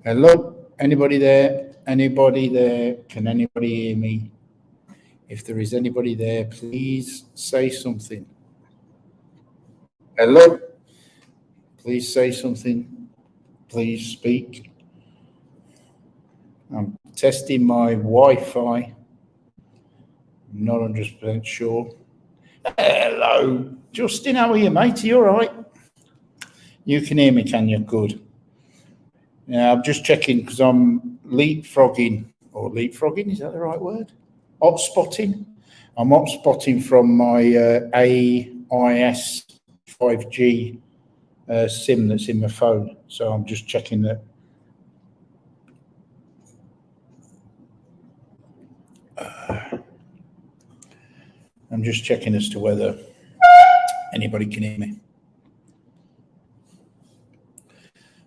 Hello? Anybody there? Anybody there? Can anybody hear me? If there is anybody there, please say something. Hello? Please say something. Please speak. I'm testing my Wi-Fi. I'm not 100% sure. Hello, Justin. How are you, mate? Are you all right? You can hear me, can you? Good. Yeah, I'm just checking because I'm leapfrogging, is that the right word? Hotspotting. I'm hotspotting from my AIS 5G SIM that's in my phone. So I'm just checking that. I'm just checking as to whether anybody can hear me.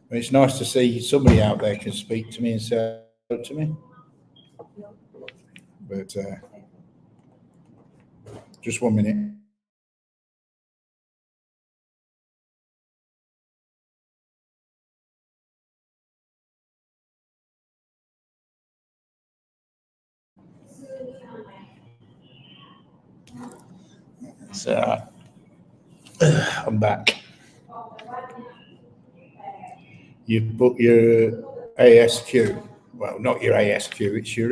But it's nice to see somebody out there can speak to me and say hello to me. But just 1 minute. So I'm back. You put your ASQ. Well, not your ASQ, it's your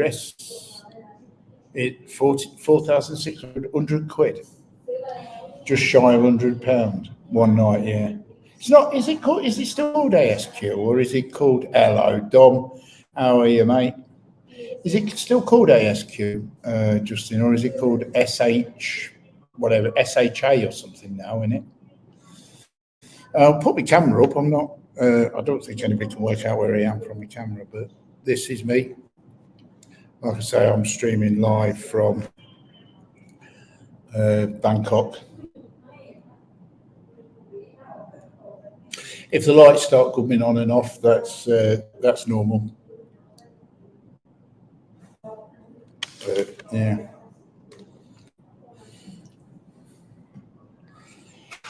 It 4,600 quid. Just shy of £100 one night, yeah. It's not, is it still called ASQ or is it called Hello, Dom? How are you, mate? Is it still called ASQ, Justin, or is it called SH, whatever, SHA or something now, isn't it? I'll put my camera up. I'm not, I don't think anybody can work out where I am from my camera, but this is me. Like I say, I'm streaming live from Bangkok. If the lights start coming on and off, that's normal. But yeah.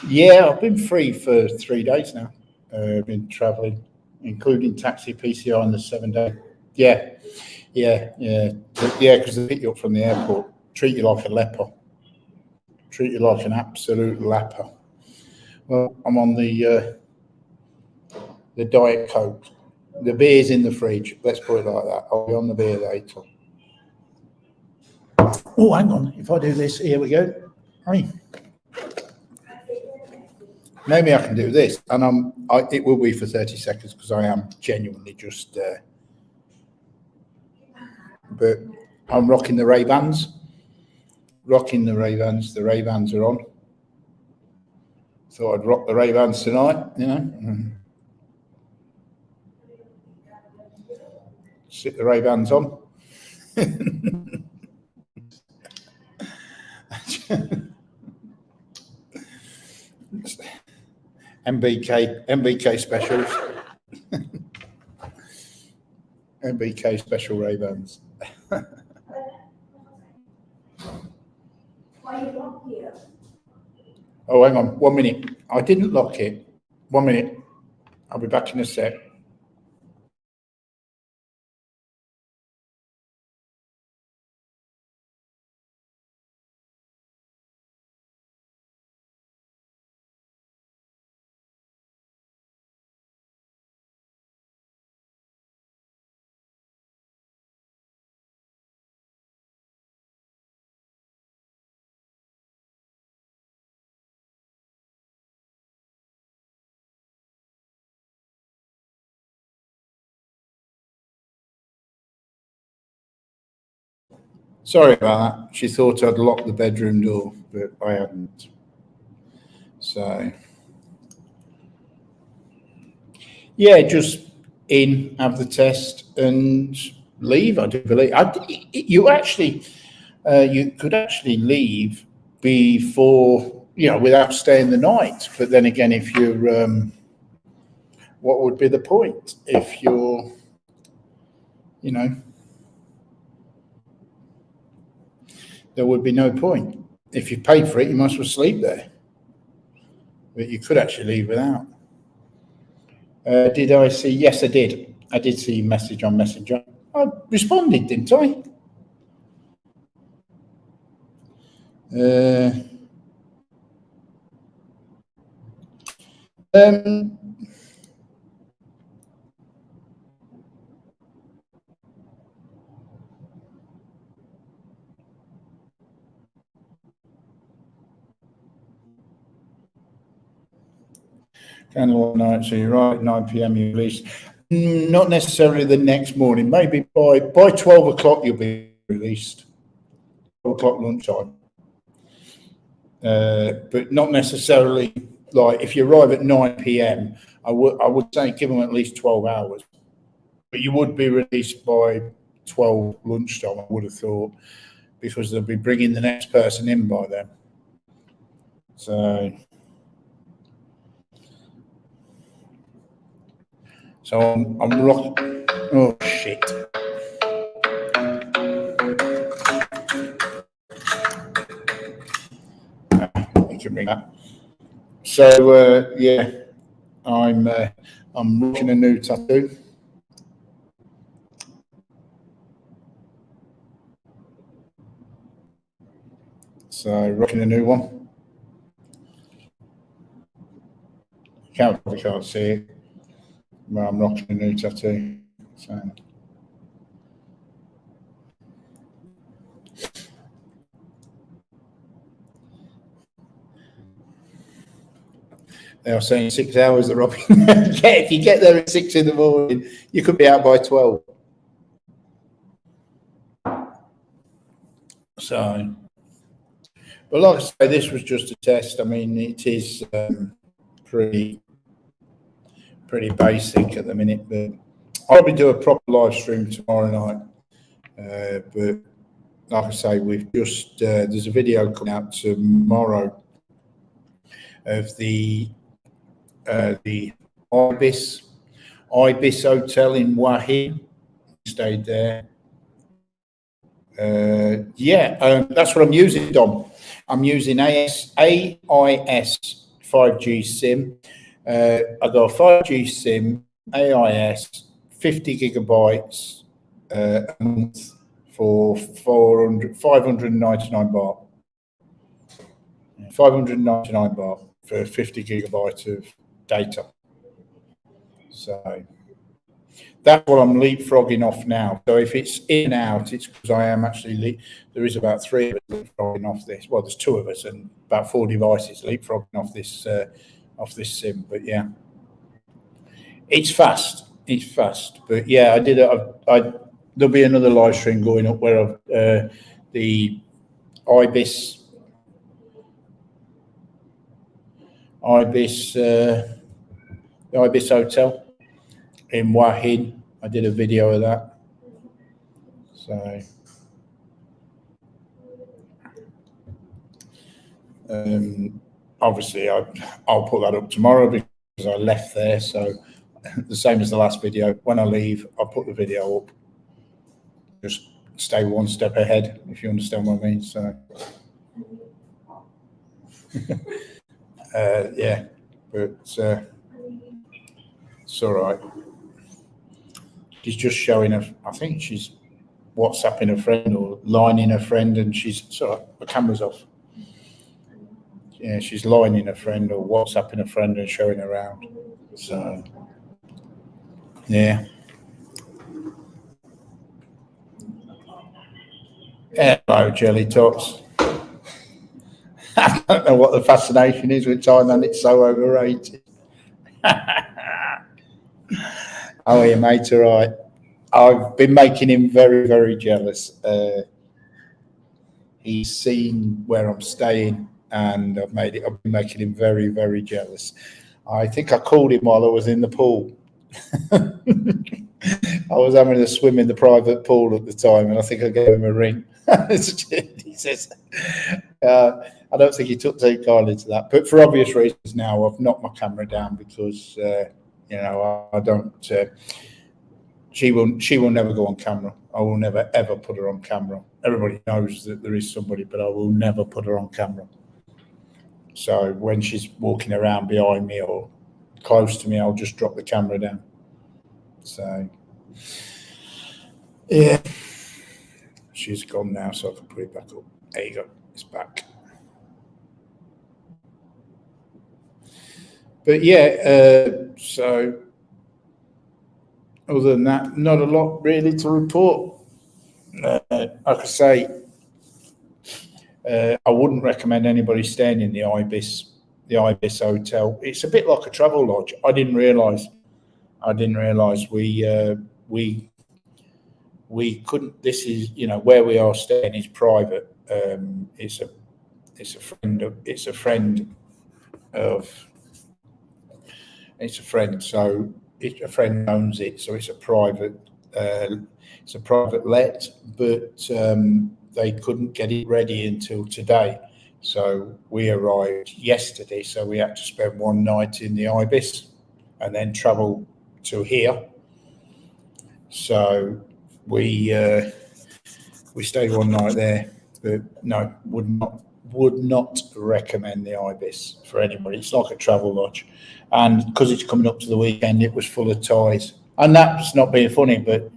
Yeah, I've been free for 3 days now. I've been traveling, including taxi PCR on the 7 day. Yeah, because they pick you up from the airport, treat you like a leper, treat you like an absolute leper. Well, I'm on the Diet Coke. The beer's in the fridge. Let's put it like that. I'll be on the beer later. Oh, hang on. If I do this, here we go. Hey. Maybe I can do this, and it will be for 30 seconds because I am genuinely just. But I'm rocking the Ray-Bans. The Ray-Bans are on. Thought I'd rock the Ray-Bans tonight, you know. Sit the Ray-Bans on. MBK specials. MBK special Ray-Bans. Oh, hang on, 1 minute. I didn't lock it. 1 minute. I'll be back in a sec. Sorry about that. She thought I'd locked the bedroom door, but I hadn't. So, yeah, just in, have the test, and leave. I do believe you could actually leave before, without staying the night. But then again, if you're, what would be the point if you're, there would be no point. If you paid for it, you might as well sleep there. But you could actually leave without. Did I see? Yes, I did. I did see your message on Messenger. I responded, didn't I? Candle night, so you're right, 9 p.m. you released. Not necessarily the next morning, maybe by 12 o'clock you'll be released. 12 o'clock lunchtime. But not necessarily, like if you arrive at 9 p.m, I would say give them at least 12 hours. But you would be released by 12 lunchtime, I would have thought, because they'll be bringing the next person in by then. So I'm rocking. Oh shit! You can bring that. So yeah, I'm rocking a new tattoo. So rocking a new one. Probably can't see it, but I'm rocking a new tattoo. So. They are saying 6 hours, the Robin. If you get there at 6 in the morning, you could be out by 12. So, but like I say, this was just a test. I mean, it is pretty basic at the minute, but I'll probably do a proper live stream tomorrow night. But like I say, we've just there's a video coming out tomorrow of the Ibis Hotel in Wahin. Stayed there. That's what I'm using, Dom. I'm using AIS 5G SIM. I got a 5G SIM, AIS, 50 gigabytes a month for 599 baht. 599 baht for 50 gigabytes of data. So that's what I'm leapfrogging off now. So if it's in and out, it's because I am actually there is about 3 of us leapfrogging off this. Well, there's 2 of us and about 4 devices leapfrogging off this SIM. But yeah, it's fast. It's fast. But yeah, I did it. There'll be another live stream going up where I've the Ibis Hotel in Wahin. I did a video of that. So obviously I'll put that up tomorrow because I left there. So the same as the last video. When I leave, I'll put the video up. Just stay one step ahead, if you understand what I mean. So yeah, but it's all right. She's just showing her. I think she's WhatsApping a friend or lining a friend, and she's sorry, the camera's off. Yeah, she's lining a friend or WhatsApping a friend and showing around. So yeah. Hello, Jelly Tots. I don't know what the fascination is with Thailand. It's so overrated. Oh, yeah, mate, all right. I've been making him very, very jealous. He's seen where I'm staying, and I've been making him very, very jealous. I think I called him while I was in the pool. I was having a swim in the private pool at the time, and I think I gave him a ring. He says, I don't think he took kindly to that, but for obvious reasons now, I've knocked my camera down because, I don't, she will never go on camera. I will never, ever put her on camera. Everybody knows that there is somebody, but I will never put her on camera. So when she's walking around behind me or close to me, I'll just drop the camera down. So Yeah, she's gone now, so I can put it back up. There you go. It's back. But yeah, so other than that, not a lot really to report. Like I say, I wouldn't recommend anybody staying in the Ibis hotel. It's a bit like a travel lodge. I didn't realise we couldn't. This is, where we are staying is private. It's a friend of it's a friend. So a friend owns it. So it's a private let, but they couldn't get it ready until today. So we arrived yesterday. So we had to spend one night in the Ibis and then travel to here. So we stayed one night there, but no, would not recommend the Ibis for anybody. It's like a travel lodge, and because it's coming up to the weekend, it was full of Thais. And that's not being funny, but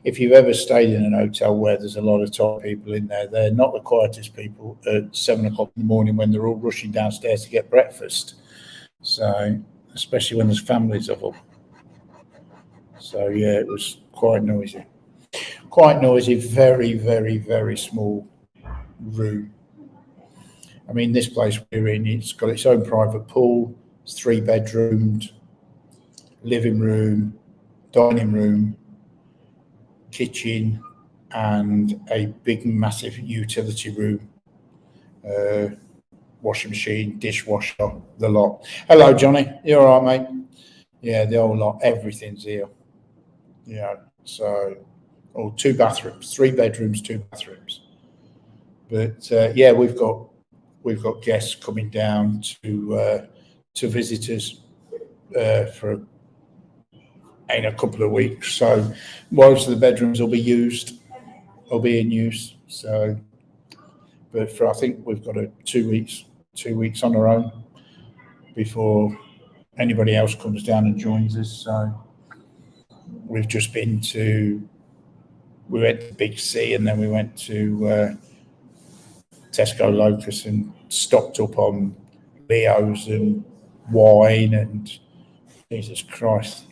if you've ever stayed in an hotel where there's a lot of Thai people in there, they're not the quietest people at 7 o'clock in the morning when they're all rushing downstairs to get breakfast. So, especially when there's families of them. So yeah, it was quite noisy. Quite noisy, very, very, very small room. I mean, this place we're in, it's got its own private pool. It's 3 bedroomed, living room, dining room, kitchen, and a big, massive utility room. Washing machine, dishwasher, the lot. Hello, Johnny. You all right, mate? Yeah, the whole lot. Everything's here. So, 2 bathrooms, 3 bedrooms, 2 bathrooms. But yeah, we've got guests coming down to visit us for in a couple of weeks. So most of the bedrooms will be in use. So, but I think we've got 2 weeks on our own before anybody else comes down and joins us. So we've just we went to Big C, and then we went to Tesco Locus and stocked up on Leo's and wine, and Jesus Christ,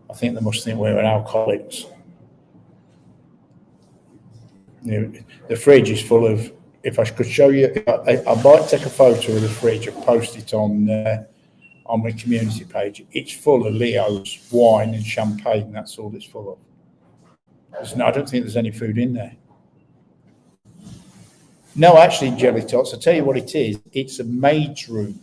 I think they must think we're alcoholics. The fridge is full of. If I could show you, I might take a photo of the fridge and post it on my community page. It's full of Leo's wine and champagne. That's all it's full of. I don't think there's any food in there. No, actually, Jelly Tots, I'll tell you what it is. It's a maid's room.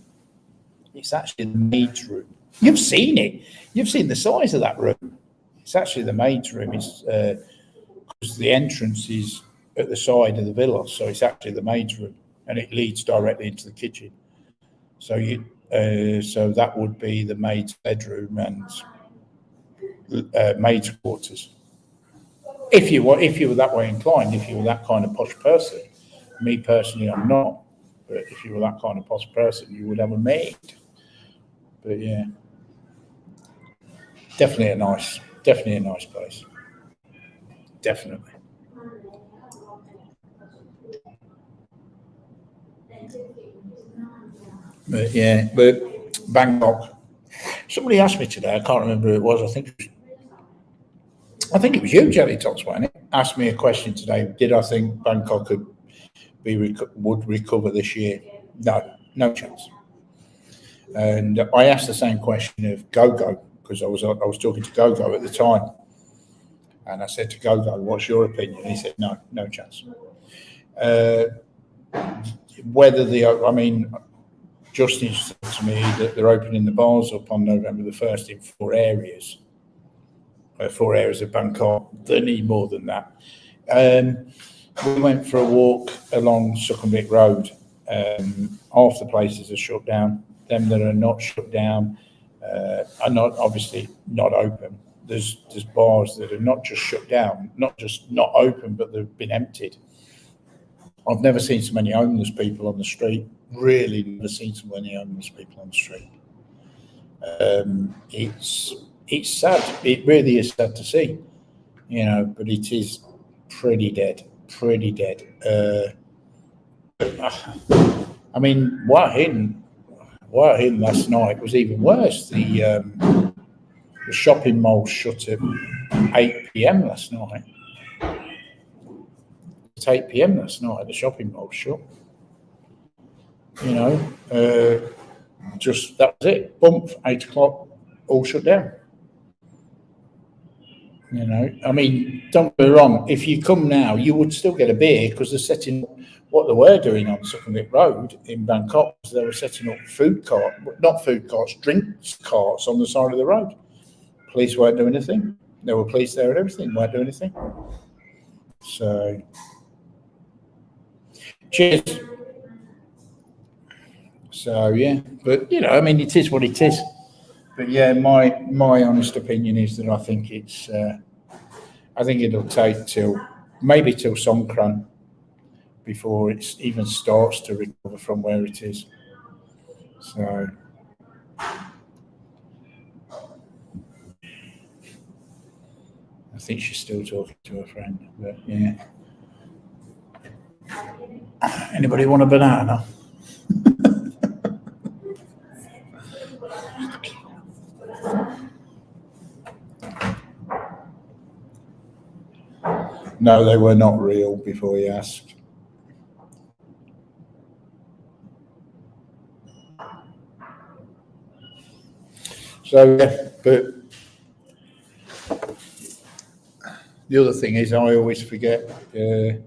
It's actually the maid's room. You've seen it. You've seen the size of that room. It's actually the maid's room. It's because the entrance is at the side of the villa, so it's actually the maid's room, and it leads directly into the kitchen. So so that would be the maid's bedroom and maid's quarters. If you were that way inclined, if you were that kind of posh person. Me personally, I'm not. But if you were that kind of posh person, you would have a maid. But yeah, definitely a nice place. Definitely. But yeah, but Bangkok. Somebody asked me today. I can't remember who it was. I think it was you, Jelly Tots, wasn't it? Asked me a question today. Did I think Bangkok would recover this year? No chance. And I asked the same question of Gogo, because I was talking to Gogo at the time, and I said to Gogo, "What's your opinion?" He said, "No chance." Justin said to me that they're opening the bars up on November the 1st in 4 areas. 4 areas of Bangkok. They need more than that. We went for a walk along Sukhumvit Road. Half the places are shut down. Them that are not shut down are obviously not open. There's bars that are not just shut down, not just not open, but they've been emptied. I've never seen so many homeless people on the street. Really never seen so many homeless people on the street. it's sad. It really is sad to see, but it is pretty dead, pretty dead. I mean, Whitehill last night was even worse. The shopping mall shut at 8 p.m. last night. It's 8 p.m. last night. The shopping mall shut. Just that was it. Bump, 8 o'clock, all shut down. I mean, don't get me wrong. If you come now, you would still get a beer because they're setting what they were doing on Sukhumvit Road in Bangkok. They were setting up drinks carts on the side of the road. Police weren't doing anything. There were police there and everything. Weren't doing anything. So, cheers. So yeah, but I mean, it is what it is. But yeah, my honest opinion is that I think it'll take till Songkran before it even starts to recover from where it is. So I think she's still talking to her friend. But yeah, anybody want a banana? No, they were not real before you asked. So, yeah, but the other thing is, I always forget. Thailand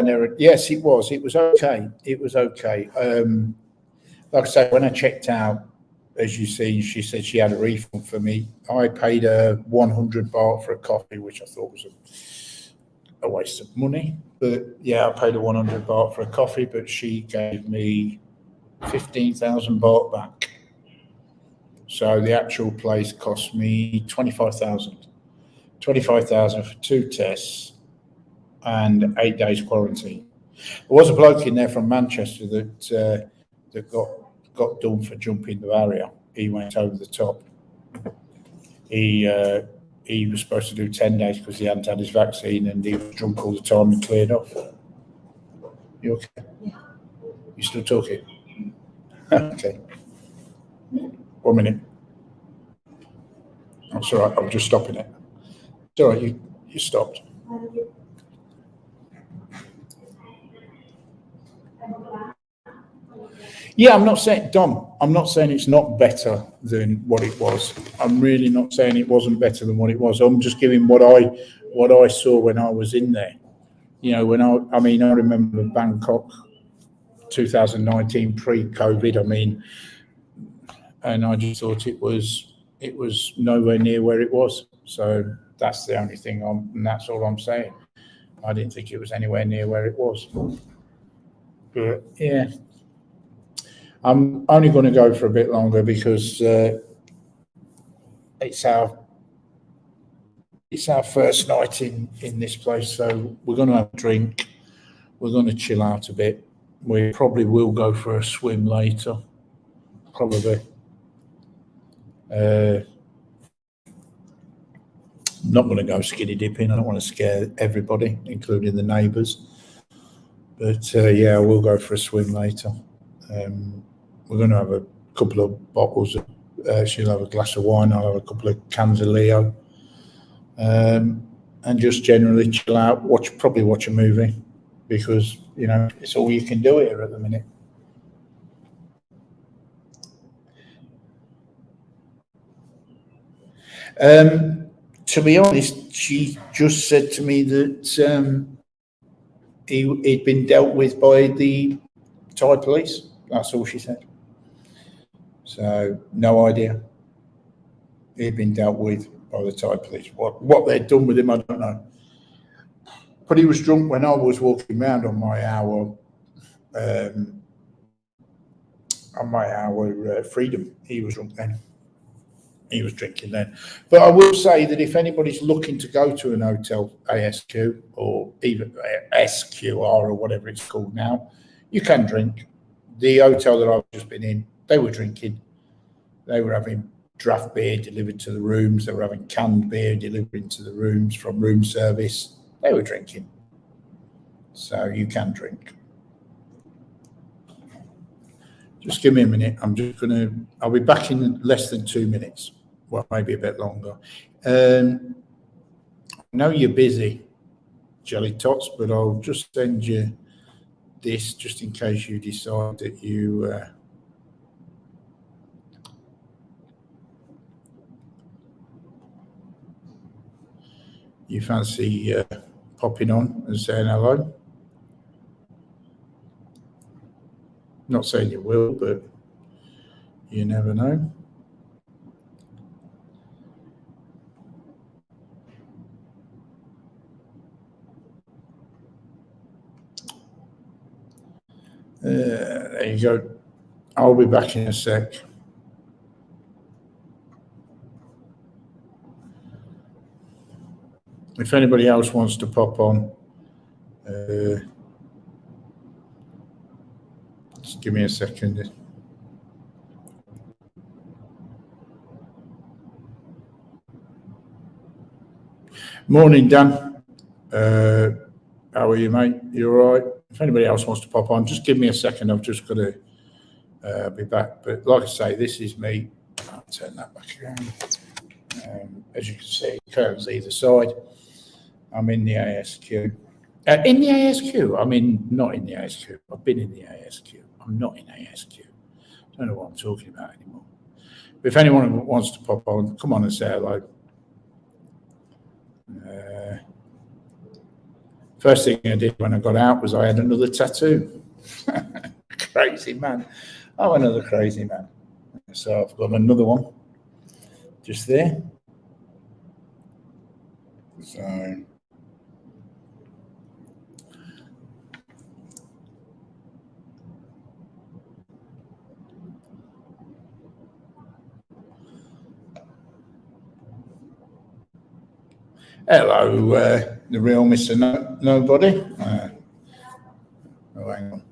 error. Yes, it was. It was okay. It was okay. Like I say, when I checked out, as you see, she said she had a refund for me. I paid her 100 baht for a coffee, which I thought was a waste of money. But yeah, I paid her 100 baht for a coffee, but she gave me 15,000 baht back. So the actual place cost me 25,000. 25,000 for 2 tests and 8 days quarantine. There was a bloke in there from Manchester that got done for jumping the barrier. He went over the top. He was supposed to do 10 days because he hadn't had his vaccine, and he was drunk all the time and cleared off. You okay? Yeah. You still talking? Okay. 1 minute. That's all right. I'm just stopping it. It's all right. You stopped. Yeah, I'm not saying, Dom, I'm not saying it's not better than what it was. I'm really not saying it wasn't better than what it was. I'm just giving what I saw when I was in there. I remember Bangkok 2019 pre-COVID, and I just thought it was nowhere near where it was. So that's the only thing and that's all I'm saying. I didn't think it was anywhere near where it was. But yeah. I'm only going to go for a bit longer because it's our first night in this place, so we're going to have a drink. We're going to chill out a bit. We probably will go for a swim later, probably. I'm not going to go skinny dipping. I don't want to scare everybody, including the neighbours. But yeah, I will go for a swim later. We're going to have a couple of bottles. She'll have a glass of wine. I'll have a couple of cans of Leo. And just generally chill out, probably watch a movie because, it's all you can do here at the minute. To be honest, she just said to me that he'd been dealt with by the Thai police. That's all she said. So no idea. He'd been dealt with by the Thai police. What they'd done with him, I don't know. But he was drunk when I was walking around on my hour freedom. He was drunk then. He was drinking then. But I will say that if anybody's looking to go to an hotel, ASQ or even SQR or whatever it's called now, you can drink. The hotel that I've just been in, they were drinking. They were having draft beer delivered to the rooms. They were having canned beer delivered into the rooms from room service. They were drinking. So you can drink. Just give me a minute. I'll be back in less than 2 minutes. Well, maybe a bit longer. I know you're busy, Jelly Tots, but I'll just send you this just in case you decide that you fancy popping on and saying hello. Not saying you will, but you never know. There you go. I'll be back in a sec. If anybody else wants to pop on, just give me a second. Morning, Dan. How are you, mate? You all right? If anybody else wants to pop on, just give me a second. I've just got to be back. But like I say, this is me. I'll turn that back around. As you can see, curtains either side. I'm in the ASQ. In the ASQ? Not in the ASQ. I've been in the ASQ. I'm not in ASQ. I don't know what I'm talking about anymore. But if anyone wants to pop on, come on and say hello. First thing I did when I got out was I had another tattoo. Crazy man. I'm another crazy man. So I've got another one just there. So hello, the real Mr. Nobody. Oh, hang on.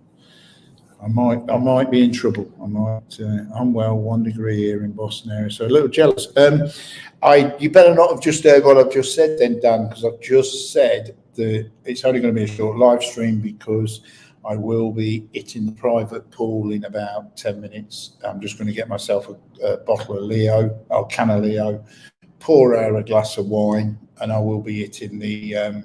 I might be in trouble. I'm 1 degree here in Boston area, so a little jealous. You better not have just heard what I've just said then, Dan, because I've just said that it's only going to be a short live stream because I will be hitting the private pool in about 10 minutes. I'm just going to get myself a bottle of Leo, or can of Leo, pour out a glass of wine, and I will be hitting the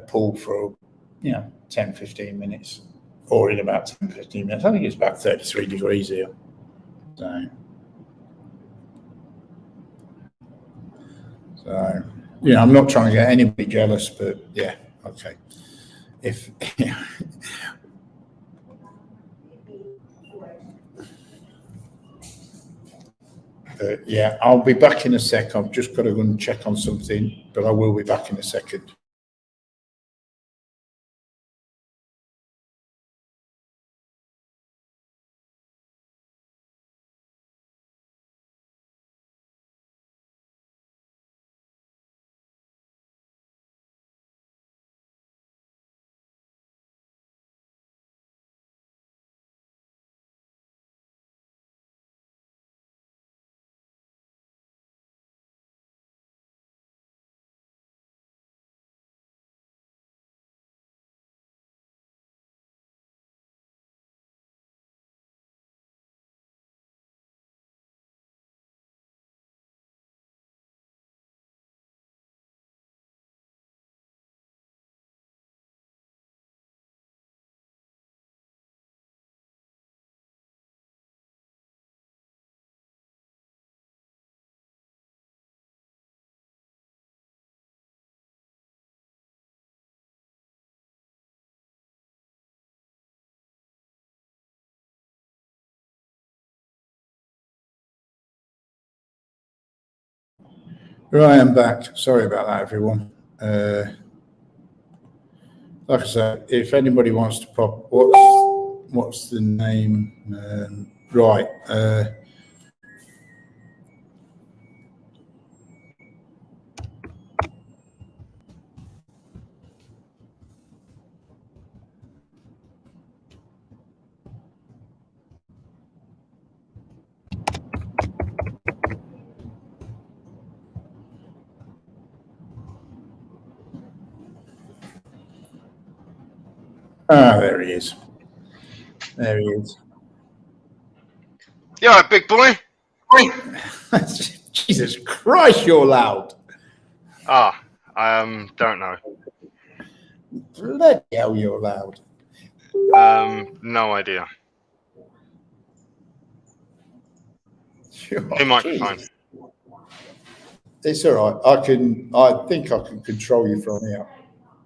pool for 10-15 minutes, or in about 10-15 minutes. I think it's about 33 degrees here. So I'm not trying to get anybody jealous, but yeah, okay. Yeah, I'll be back in a sec. I've just got to go and check on something, but I will be back in a second. Right, I'm back. Sorry about that, everyone. Like I said, if anybody wants to pop, what's the name? Right. Ah, there he is. There he is. Yeah, right, big boy. Jesus Christ, you're loud. Don't know. Bloody hell, you're loud. No idea. New microphone. It's all right. I think I can control you from here.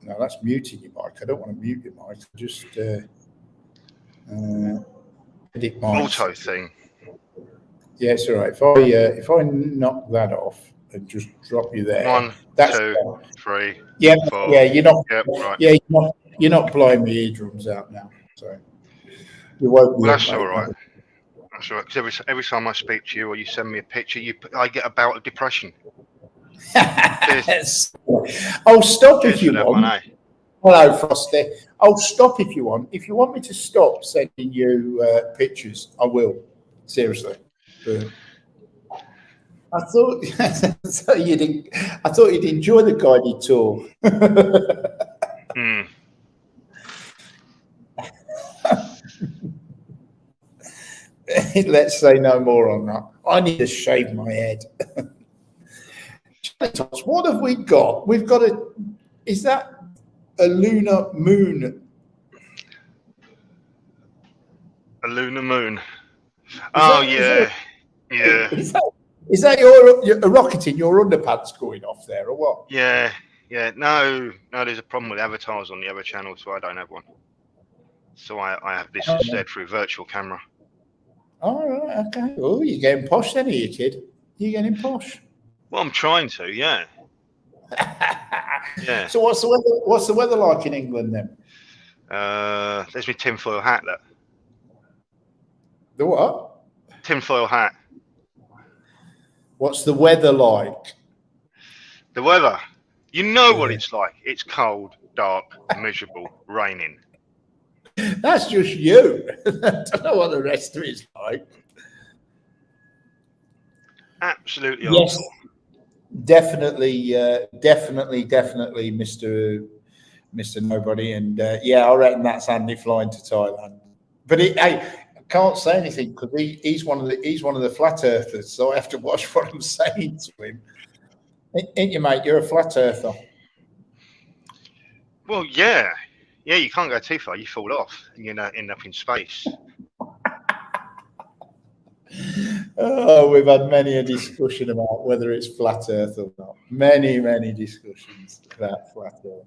No, that's muting your mic. I don't want to mute your mic. Just edit mics. Auto thing. Yeah, it's all right. If I knock that off and just drop you there. 1, 2, 3. Yeah, 4. yeah. You're not. Yep, right. Yeah, you're not blowing my eardrums out now. So you won't. Well, that's all right. That's all right. Because every time I speak to you or you send me a picture, I get a bout of depression. I'll stop if you want. One, eh? Hello, Frosty. I'll stop if you want. If you want me to stop sending you pictures, I will. Seriously. But I thought you'd enjoy the guided tour. Let's say no more on that. I need to shave my head. What have we got? We've got is that a lunar moon? A lunar moon. Yeah. Is that your rocket in your underpants going off there, or what? Yeah. No, there's a problem with avatars on the other channel, so I don't have one. So I have this instead through virtual camera. All right, okay. Oh, you're getting posh then, are you, kid? You're getting posh. Well, I'm trying to, yeah. Yeah. So what's the weather like in England then? There's my tinfoil hat. Look. The what? Tinfoil hat. What's the weather like? The weather? You know what it's like. It's cold, dark, miserable, raining. That's just you. I don't know what the rest of it's like. Absolutely yes, awful. Definitely, Mr. Nobody. And I reckon that's Andy flying to Thailand. But I can't say anything because he's one of the flat earthers, so I have to watch what I'm saying to him. Ain't you, mate? You're a flat earther. Well, yeah. Yeah, you can't go too far. You fall off and you end up in space. Oh, we've had many a discussion about whether it's flat earth or not. Many discussions about flat earth.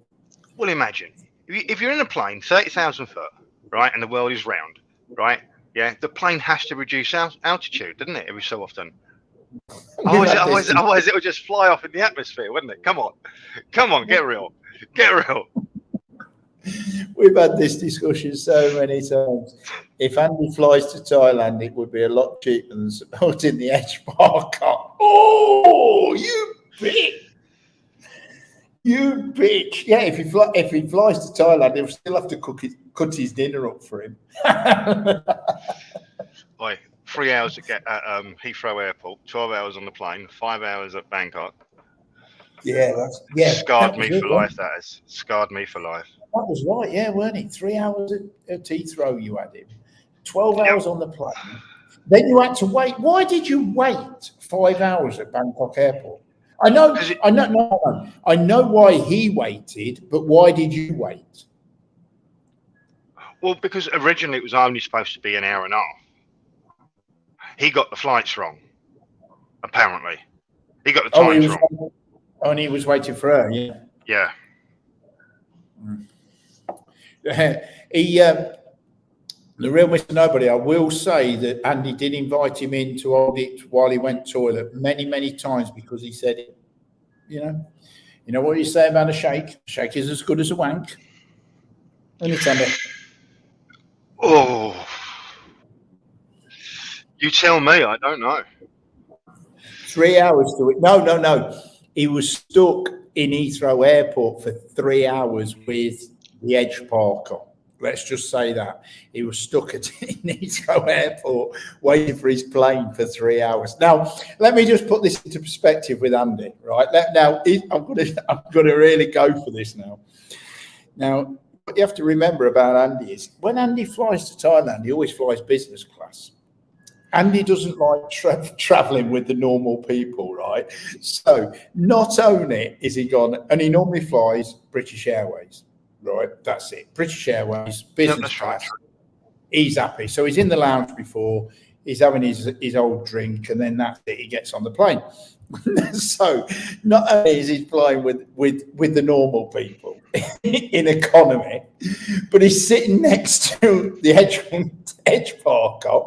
Well, imagine. If you're in a plane, 30,000 foot, right, and the world is round, right? Yeah, the plane has to reduce altitude, doesn't it, every so often? Otherwise it would just fly off in the atmosphere, wouldn't it? Come on, get real. We've had this discussion so many times. If Andy flies to Thailand, it would be a lot cheaper than supporting the Edge Park. Oh, you bitch! You bitch! Yeah, if he flies to Thailand, he'll still have to cut his dinner up for him. Boy, 3 hours to get at Heathrow Airport, 12 hours on the plane, 5 hours at Bangkok. Scarred me for life. That has scarred me for life. That was right, yeah, weren't it? 3 hours at Heathrow you had him. 12 hours on the plane. Then you had to wait. Why did you wait 5 hours at Bangkok Airport? I know why he waited, but why did you wait? Well, because originally it was only supposed to be an hour and a half. He got the flights wrong, apparently. He got the times wrong. And he was waiting for her, yeah. Yeah. The real Mr. Nobody, I will say that Andy did invite him in to hold it while he went toilet many times because he said, you know what you say about a shake? A shake is as good as a wank. And it's Andy. Oh. You tell me, I don't know. 3 hours to it. No. He was stuck in Heathrow Airport for 3 hours with the Edge Park on. Let's just say that. He was stuck in Heathrow Airport waiting for his plane for 3 hours. Now, let me just put this into perspective with Andy, right? I'm going to really go for this now. Now, what you have to remember about Andy is when Andy flies to Thailand, he always flies business class. Andy doesn't like traveling with the normal people, right? So not only is he gone, and he normally flies British Airways, right? That's it. British Airways, business class. Right. He's happy. So he's in the lounge before, he's having his old drink, and then that's it. He gets on the plane. So not only is he flying with the normal people in economy, but he's sitting next to the edge parker.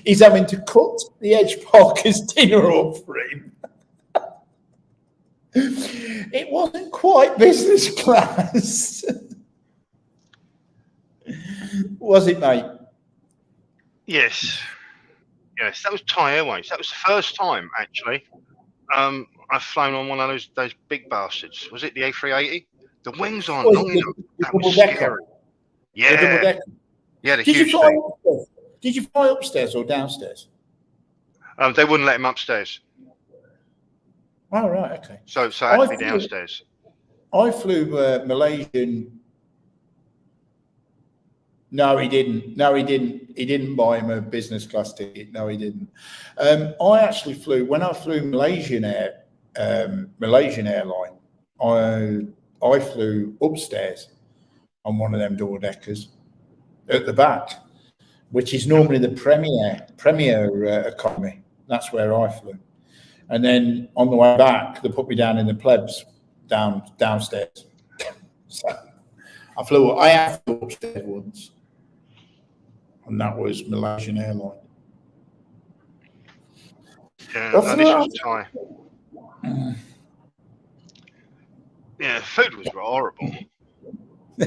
He's having to cut the edge parker's dinner up for him. It wasn't quite business class. Was it, mate? Yes. Yes, that was Thai Airways. That was the first time, actually. I've flown on one of those big bastards. Was it the A380? The wings aren't long enough. That was scary. Yeah. Yeah, the huge thing. Did you fly upstairs or downstairs? They wouldn't let him upstairs. Oh, right, okay. So I had to be downstairs. I flew Malaysian. No, he didn't. No, he didn't. He didn't buy him a business class ticket. No, he didn't. I actually flew when I flew Malaysian Airline. I flew upstairs on one of them double deckers at the back, which is normally the premier economy. That's where I flew. And then on the way back, they put me down in the plebs downstairs. So I have flew upstairs once, and that was Malaysian Airline. Yeah, no, this was Thai. Yeah, food was horrible.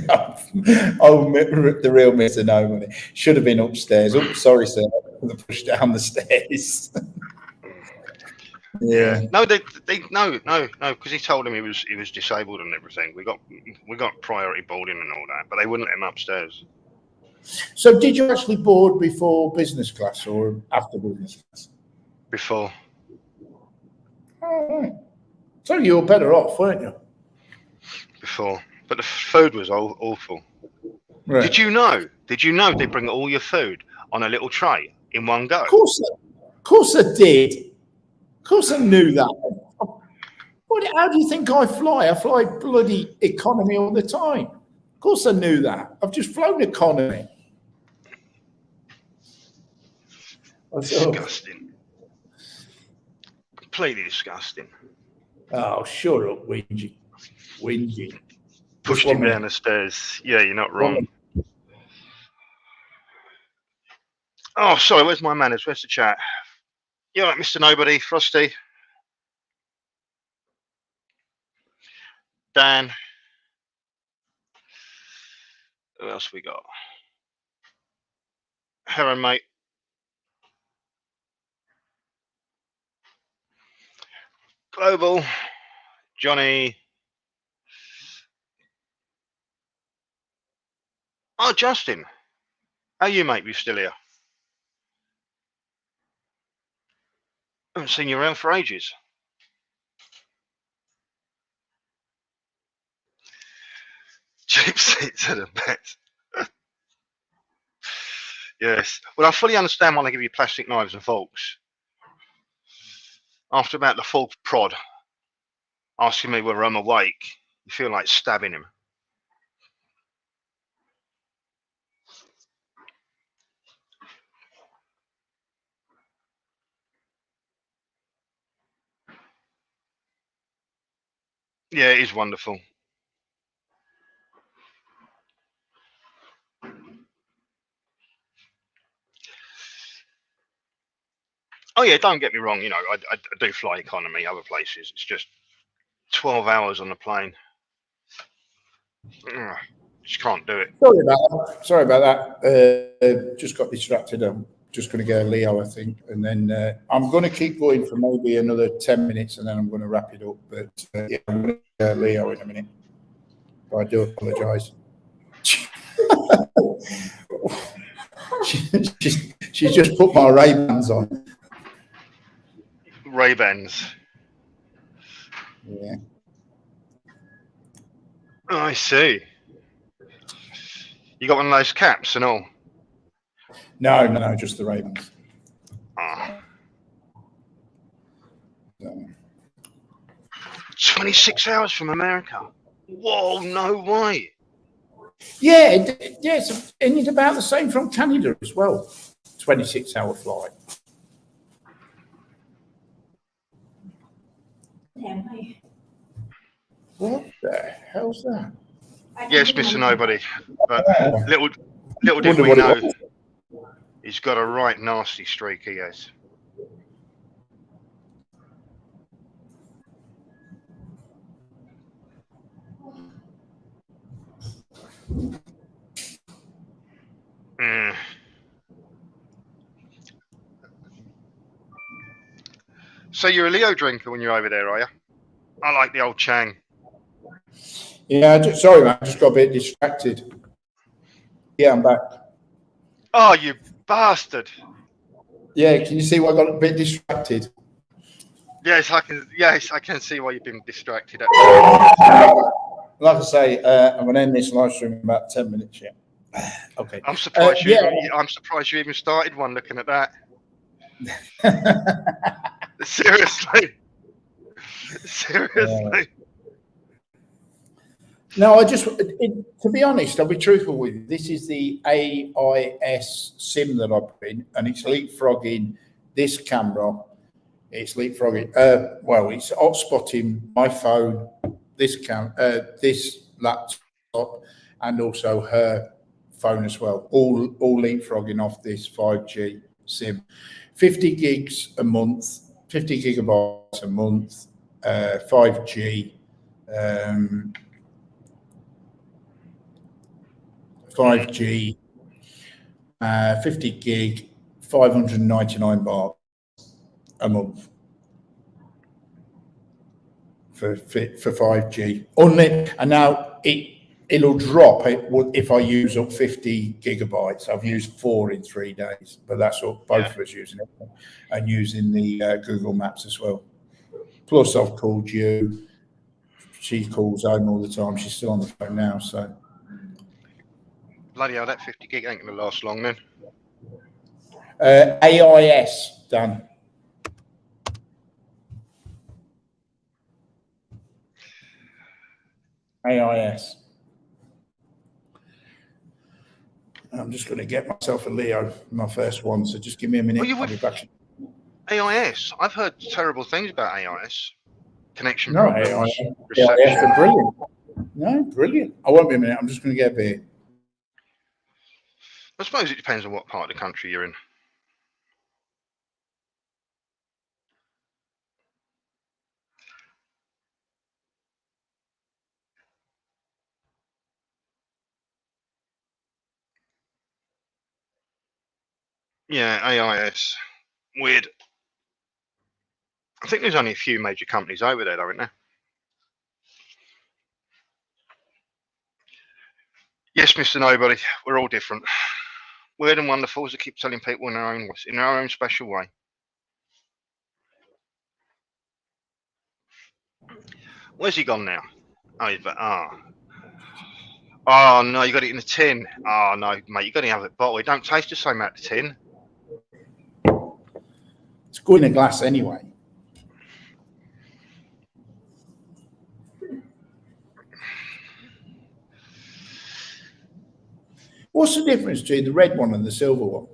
Oh, the real Mr. No Money. Should have been upstairs. Oh, sorry, sir. The push down the stairs. Yeah. No, because he told him he was disabled and everything. We got priority boarding and all that, but they wouldn't let him upstairs. So did you actually board before business class or after business class? Before. Oh, right. So you were better off, weren't you? Before. But the food was awful. Right. Did you know they bring all your food on a little tray in one go? Of course I did. Of course I knew that. But how do you think I fly? I fly bloody economy all the time. Of course I knew that. I've just flown economy. Disgusting. Completely disgusting. Oh, shut up, Whingy. Pushed him down the stairs. Yeah, you're not wrong. Oh, sorry, where's my manners? Where's the chat? You all right, Mr. Nobody, Frosty? Dan? Who else we got? Heron, mate. Global. Johnny. Oh, Justin. How are you, mate? You still here? I haven't seen you around for ages. Cheap seats are the best. Yes. Well, I fully understand why they give you plastic knives and forks. After about the fourth prod, asking me whether I'm awake, you feel like stabbing him. Yeah, it is wonderful. Oh yeah, don't get me wrong. You know, I do fly economy other places. It's just 12 hours on the plane. Just can't do it. Sorry about that. Just got distracted. I'm just going to go Leo, I think, and then I'm going to keep going for maybe another 10 minutes, and then I'm going to wrap it up. But yeah, I'm going to go Leo in a minute. But I do apologise. She's just put my Ray-Bans on. Ray-Bans. Yeah. Oh, I see. You got one of those caps and all? No, just the Ravens. Oh. So, 26 hours from America. Whoa, no way. yeah, and it's about the same from Canada as well. 26-hour flight. What the hell's that? Yes, Mr. Nobody. But little did Wonder we what it know, was. he's got a right nasty streak, he has. Mm. So you're a Leo drinker when you're over there, are you? I like the old Chang. Yeah, sorry, man. I just got a bit distracted. Yeah, I'm back. Oh, you bastard! Yeah, can you see why I got a bit distracted? Yes, I can. Yes, I can see why you've been distracted. Like I say, I'm going to end this live stream in about 10 minutes. Yeah. Okay. I'm surprised you. yeah. I'm surprised you even started one. Looking at that. Seriously. No, to be honest, I'll be truthful with you. This is the AIS SIM that I put in, and it's leapfrogging this camera. It's leapfrogging. Well, it's hotspotting my phone, this laptop, and also her phone as well. All leapfrogging off this 5G SIM. 50 gigs a month, 50 gigabytes a month, 5G. 5G, 50 gig, 599 baht a month for 5G. And now it'll drop if I use up 50 gigabytes. I've used 4 in 3 days, but that's what both of us using it and using the Google Maps as well. Plus, I've called you. She calls home all the time. She's still on the phone now, so. Bloody hell, that 50 gig ain't going to last long then. AIS, Dan. AIS. I'm just going to get myself a Leo, my first one, so just give me a minute. I'll be back. AIS. I've heard terrible things about AIS. Connection no, problems. AIS are brilliant. No, brilliant. I won't be a minute. I'm just going to get a beer. I suppose it depends on what part of the country you're in. Yeah, AIS. Weird. I think there's only a few major companies over there, though, isn't there? Yes, Mr. Nobody. We're all different. Weird and wonderful, as I keep telling people in our own special way. Where's he gone now? Oh, he's back. Oh, no, you got it in a tin. Oh, no, mate, you got to have it bottled. It don't taste the same out the tin. It's good in a glass anyway. What's the difference between the red one and the silver one?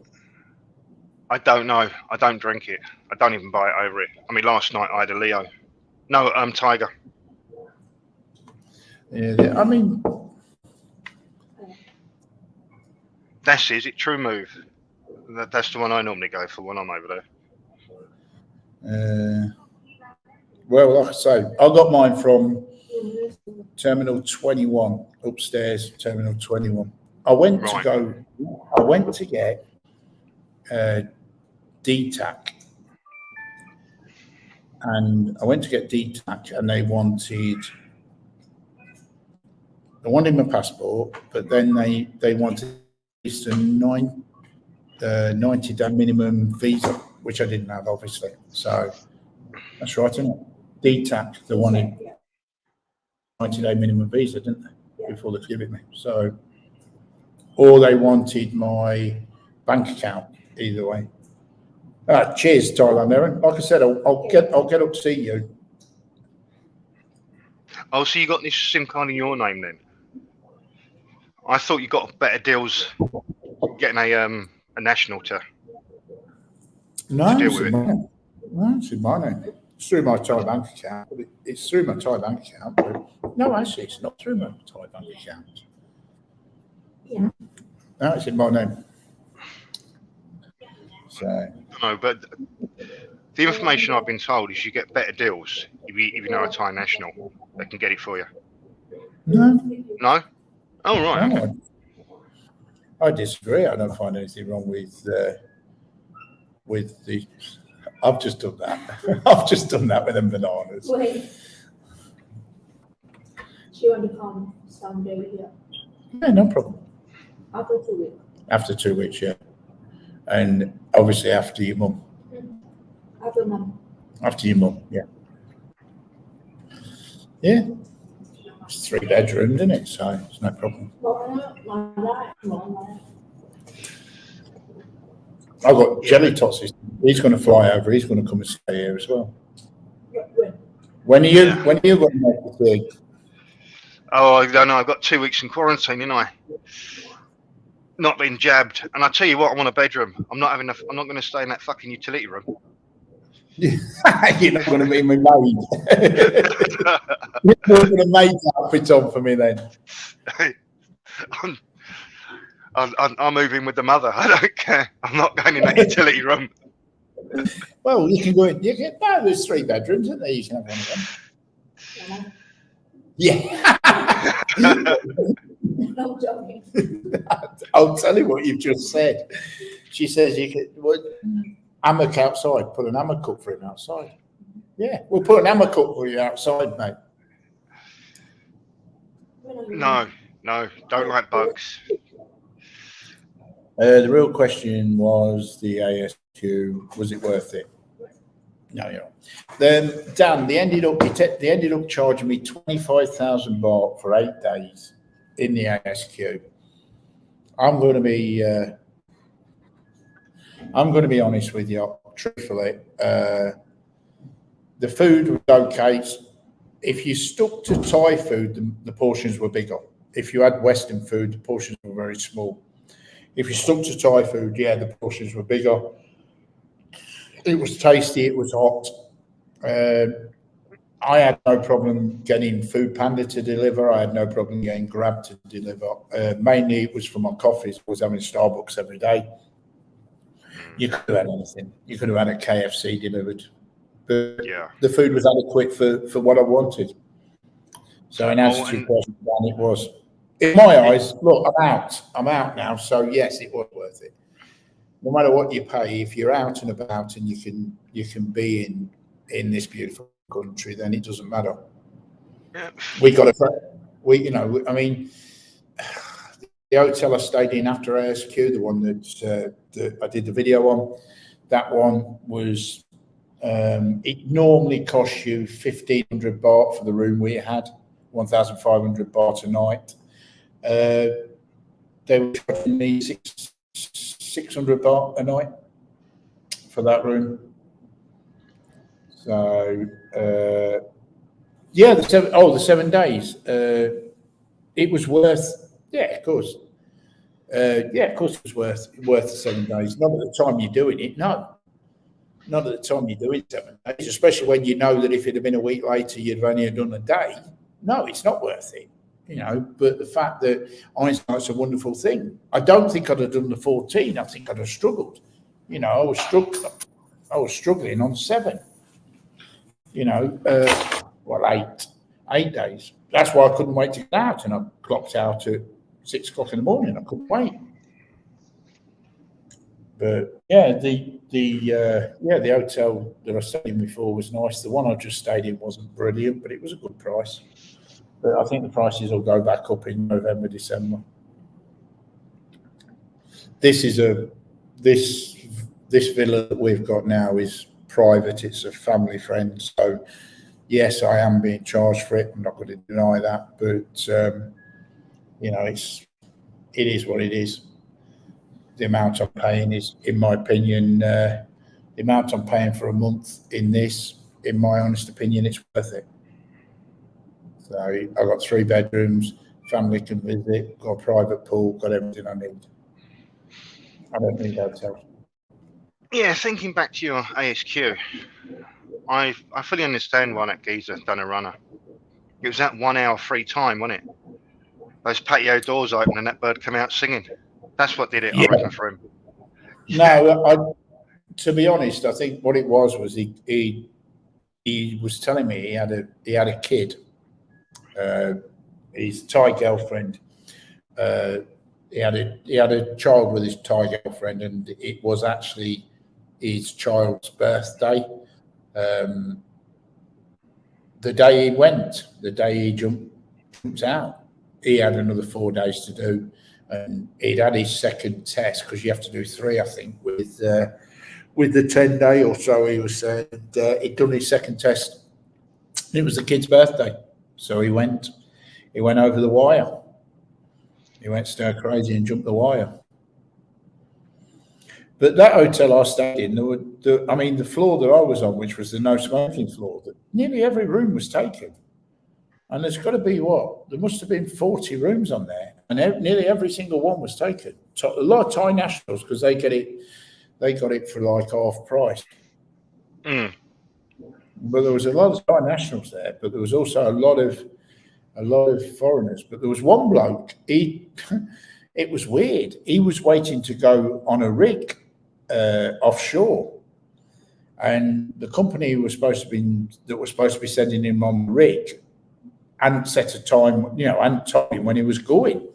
I don't know. I don't drink it. I don't even buy it over it. I mean, last night I had a Leo. No, Tiger. Yeah, I mean, that's it True Move. That's the one I normally go for when I'm over there. Well, like I say, I got mine from Terminal 21 upstairs. Terminal 21. I went to get DTAC, and I went to get DTAC, and they wanted my passport, but then they wanted a 90-day minimum visa, which I didn't have, obviously. So that's right, isn't it? DTAC, they wanted 90-day minimum visa, didn't they, before they give it me? So or they wanted my bank account. Either way. Cheers, Thailand, Aaron. Like I said, I'll get up to see you. Oh, so you got this SIM card in your name then? I thought you got better deals getting a national to deal with it. No, it's in my name. It's through my Thai bank account. But it's through my Thai bank account. But no, actually, it's not through my Thai bank account. Yeah. No, it's in my name. So. No, but the information I've been told is you get better deals if you know a Thai national. They can get it for you. No. No? Oh, right. No, Okay. I disagree. I don't find anything wrong with the. I've just done that. I've just done that with them bananas. Wait. She want to come someday here. Yeah, no problem. After 2 weeks. After 2 weeks, yeah. And obviously after your mum. After mom. After your mum, yeah. Yeah. It's 3 bedrooms, isn't it? So it's no problem. I've got Jelly Tots. He's going to fly over. He's going to come and stay here as well. When are you going to make the thing? Oh, I don't know. I've got 2 weeks in quarantine, didn't I? Not been jabbed. And I tell you what, I want a bedroom. I'm not going to stay in that fucking utility room. You're not going to be my maid. You're not going to make outfit on for me then. I'm moving with the mother. I don't care. I'm not going in that utility room. Well, you can go in. No, there's 3 bedrooms, isn't there? You can have one of them. Yeah. No joking. I'll tell you what you've just said. She says you can hammock outside. Put an hammock up for him outside. Yeah, we'll put an hammock up for you outside, mate. No, don't like bugs. The real question was the ASQ. Was it worth it? No, yeah. Then Dan, they ended up charging me 25,000 baht for 8 days in the ASQ. I'm going to be honest with you, truthfully. The food was okay. If you stuck to Thai food, the portions were bigger. If you had Western food, the portions were very small. If you stuck to Thai food, yeah, the portions were bigger. It was tasty. It was hot. I had no problem getting Food Panda to deliver. I had no problem getting Grab to deliver. Mainly, it was for my coffees. I was having Starbucks every day. You could have had anything. You could have had a KFC delivered. But Yeah. the food was adequate for what I wanted. So in answer to your question, Dan, it was. In my eyes, look, I'm out now. So yes, it was worth it. No matter what you pay, if you're out and about and you can be in this beautiful country, then it doesn't matter. Yeah. I mean, the hotel I stayed in after ASQ, the one that I did the video on, that one was, it normally costs you 1,500 baht for the room we had, 1,500 baht a night. They were charging me 600 baht a night for that room. So, yeah, the 7 days. It was worth, yeah, of course. Of course it was worth the 7 days. Not at the time you're doing it, no. Not at the time you're doing 7 days, especially when you know that if it had been a week later, you'd have only done a day. No, it's not worth it. But the fact that hindsight's a wonderful thing. I don't think I'd have done the 14. I think I'd have struggled. I was struggling on 7. 8 days. That's why I couldn't wait to get out, and I clocked out at 6 o'clock in the morning. I couldn't wait. But yeah, the hotel that I stayed in before was nice. The one I just stayed in wasn't brilliant, but it was a good price. But I think the prices will go back up in November, December. This villa that we've got now is private. It's a family friend. So yes, I am being charged for it. I'm not going to deny that. But it is what it is. The amount I'm paying is, in my opinion, the amount I'm paying for a month in this, in my honest opinion, it's worth it. So I've got 3 bedrooms, family can visit, got a private pool, got everything I need. I don't need hotels. Yeah, thinking back to your ASQ, I fully understand why that geezer done a runner. It was that 1 hour free time, wasn't it? Those patio doors open and that bird come out singing. That's what did it, I reckon, for him. No, to be honest, I think what it was he was telling me he had a kid, his Thai girlfriend. He had a child with his Thai girlfriend, and it was actually his child's birthday. The day he went, the day he jumped out, he had another 4 days to do, and he'd had his second test, because you have to do 3, I think, with the 10-day or so. He was saying he'd done his second test. It was the kid's birthday, so he went over the wire. He went stir crazy and jumped the wire. But that hotel I stayed in, the floor that I was on, which was the no smoking floor, nearly every room was taken. And there's got to be there must have been 40 rooms on there, and nearly every single one was taken. So a lot of Thai nationals, because they got it for like half price. Mm. But there was a lot of Thai nationals there, but there was also a lot of foreigners. But there was one bloke, it was weird. He was waiting to go on a rig offshore, and the company that was supposed to be sending him on the rig hadn't set a time, hadn't told him when he was going.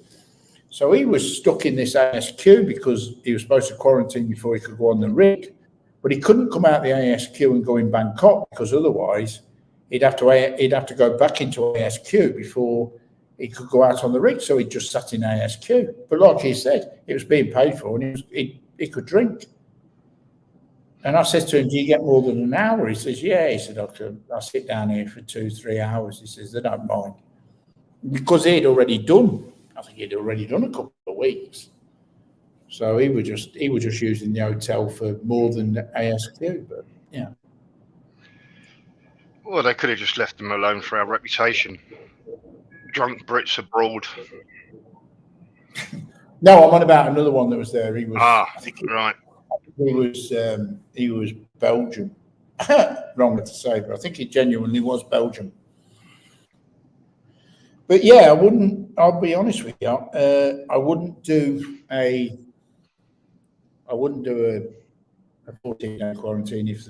So he was stuck in this ASQ because he was supposed to quarantine before he could go on the rig, but he couldn't come out the ASQ and go in Bangkok, because otherwise he'd have to go back into ASQ before he could go out on the rig. So he just sat in ASQ. But like he said, it was being paid for, and he could drink. And I said to him, "Do you get more than an hour?" He says, "Yeah." He said, "I'll sit down here for 2-3 hours." He says, "They don't mind." Because he'd already done a couple of weeks. So he was just using the hotel for more than the ASQ. But yeah. Well, they could have just left them alone for our reputation. Drunk Brits abroad. No, I'm on about another one that was there. He was. Right. He was Belgium. Wrong to say, but I think he genuinely was Belgium. But yeah, I'll be honest with you. I wouldn't do a 14-day quarantine if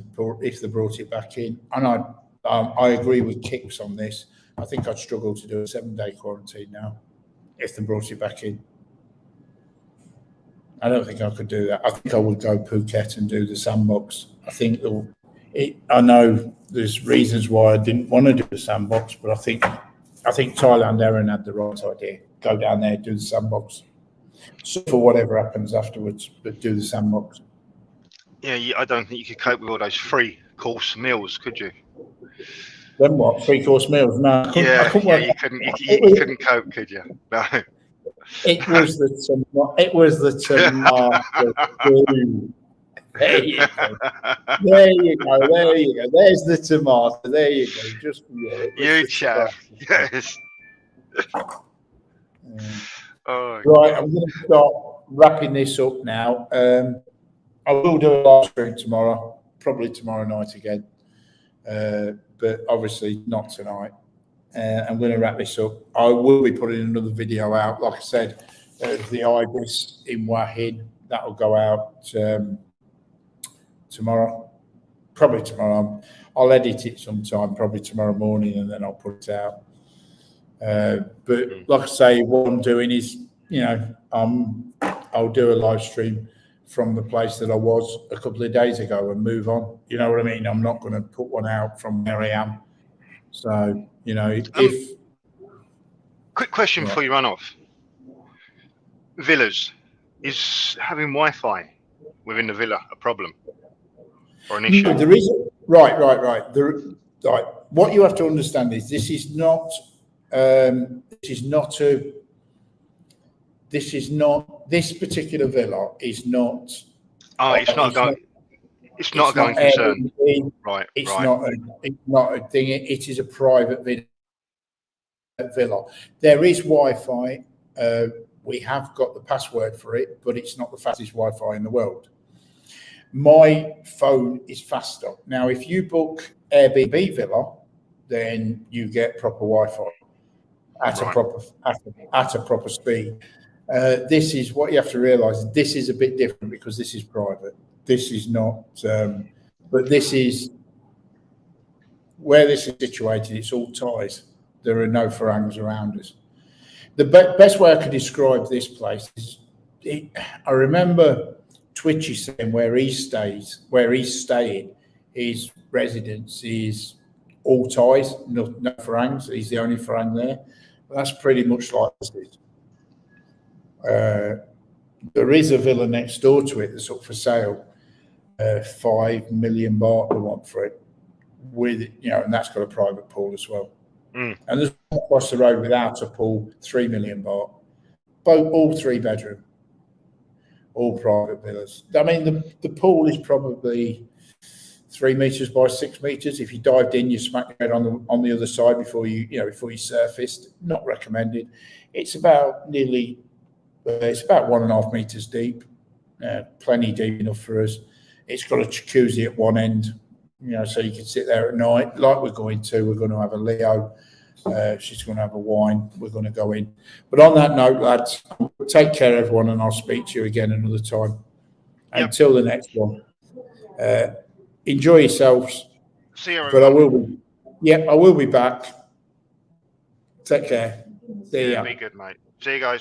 they brought it back in. And I agree with Kicks on this. I think I'd struggle to do a 7-day quarantine now if they brought it back in. I don't think I could do that. I think I would go Phuket and do the sandbox. I know there's reasons why I didn't want to do the sandbox, but I think Thailand, Aaron had the right idea. Go down there, do the sandbox. So for whatever happens afterwards, but do the sandbox. Yeah, I don't think you could cope with all those 3-course meals, could you? Then what? 3-course meals? No, I couldn't. You couldn't cope, could you? No. It was the tomato. There you go. There you go. There's the tomato. There you go. Just you chap. Yes. Right, I'm going to start wrapping this up now. I will do a live stream tomorrow, probably tomorrow night again, but obviously not tonight. I'm going to wrap this up. I will be putting another video out, like I said, the ibis in Wahin. That'll go out tomorrow, probably tomorrow. I'll edit it sometime, probably tomorrow morning, and then I'll put it out. But like I say, what I'm doing is, I'll do a live stream from the place that I was a couple of days ago and move on. You know what I mean? I'm not going to put one out from where I am. So, if... Quick question before you run off. Villas, is having Wi-Fi within the villa a problem or an issue? No, there is. Right. What you have to understand is this is not a This is not, this particular villa is not. Oh, it's not going. It's not a going concern. Airbnb. Right. It's right. not a thing. It is a private villa. There is Wi-Fi. We have got the password for it, but it's not the fastest Wi-Fi in the world. My phone is faster. Now, if you book Airbnb villa, then you get proper Wi-Fi at a proper speed. This is what you have to realise. This is a bit different because this is private. This is not, but this is where this is situated. It's all ties. There are no farangs around us. The best way I could describe this place is, I remember Twitchy saying where he's staying, his residence is all ties, no farangs. He's the only farang there. But that's pretty much like this. There is a villa next door to it that's up for sale. 5 million baht they want for it, with and that's got a private pool as well. And there's one across the road without a pool, 3 million baht. All 3 bedroom, all private villas. I mean, the pool is probably 3 meters by 6 meters. If you dived in, you smack your head on the other side before you surfaced. Not recommended. It's about 1.5 meters deep, plenty deep enough for us. It's got a jacuzzi at one end, so you can sit there at night, like we're going to. We're going to have a Leo. She's going to have a wine. We're going to go in. But on that note, lads, take care, everyone, and I'll speak to you again another time. Yep. Until the next one. Enjoy yourselves. See you. But I will be back. Take care. See ya. Be good, mate. See you guys.